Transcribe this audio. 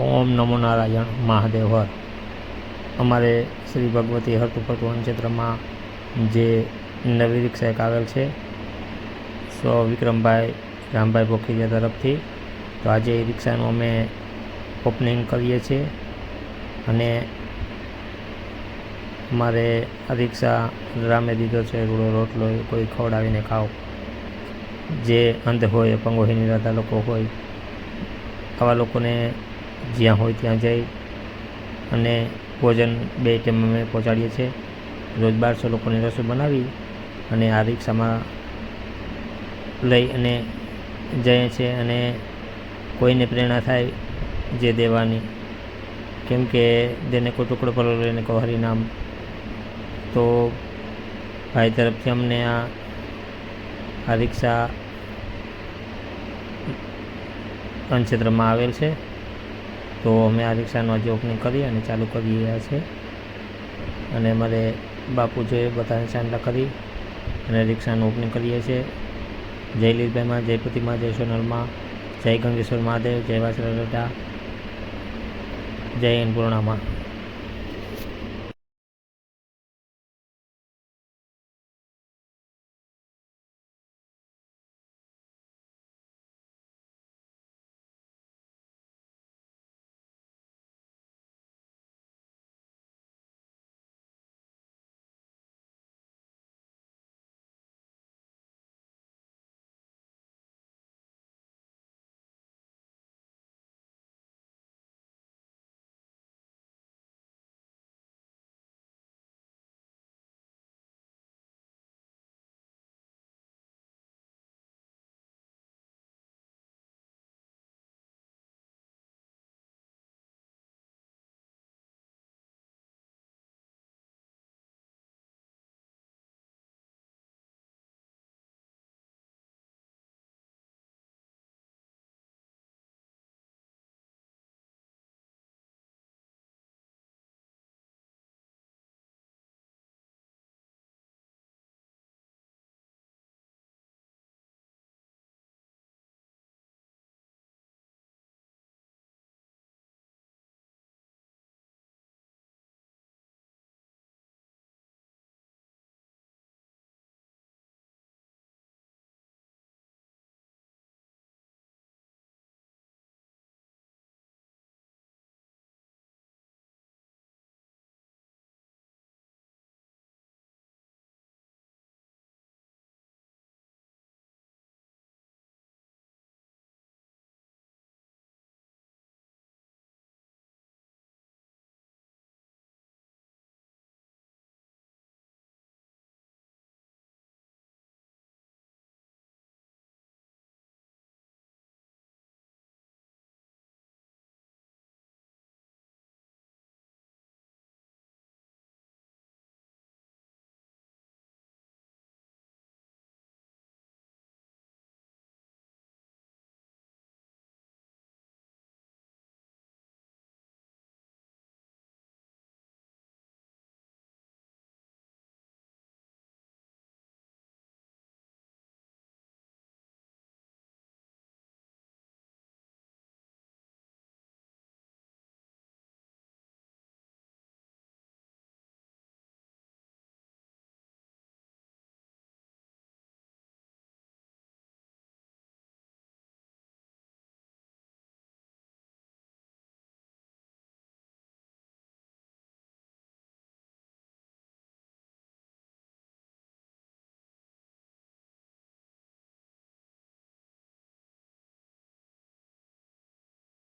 ઓમ નમો નારાયણ મહાદેવ હર. અમારે શ્રી ભગવતી હરતું ફરતું વનક્ષેત્રમાં જે નવી રિક્ષા એક આવેલ છે સો વિક્રમભાઈ રામભાઈ પોખીજા તરફથી, તો આજે એ રિક્ષાનું અમે ઓપનિંગ કરીએ છીએ. અને અમારે આ રિક્ષા રામે દીધો છે રૂડો રોટલો કોઈ ખવડાવીને ખાઓ. જે અંધ હોય, અપંગોહી નિરાધાર લોકો હોય, આવા લોકોને જ્યાં હોય ત્યાં જઈ અને ભોજન 2 ટાઈમ અમે પહોંચાડીએ છીએ. રોજ 1200 લોકોની રસોઈ બનાવી અને આ રિક્ષામાં લઈ અને જઈએ છીએ. અને કોઈને પ્રેરણા થાય જે દેવાની, કેમ કે જેને કોઈ ટુકડો પર લઈને કહો હરિનામ, તો ભાઈ તરફથી અમને આ રિક્ષા વનક્ષેત્રમાં આવેલ છે. તો અમે આ રિક્ષાનું આજે ઓપનિંગ કરી અને ચાલુ કરી રહ્યા છે. અને અમારે બાપુ જોઈએ બધાને ચાંદલા કરી અને રિક્ષાનું ઓપનિંગ કરીએ છીએ. જય લીલભાઈમાં, જય પ્રતિમા, જય સોનલમાં, જય ગંગેશ્વર મહાદેવ, જય વાસરા દાદા, જય અન્નપૂર્ણામાં.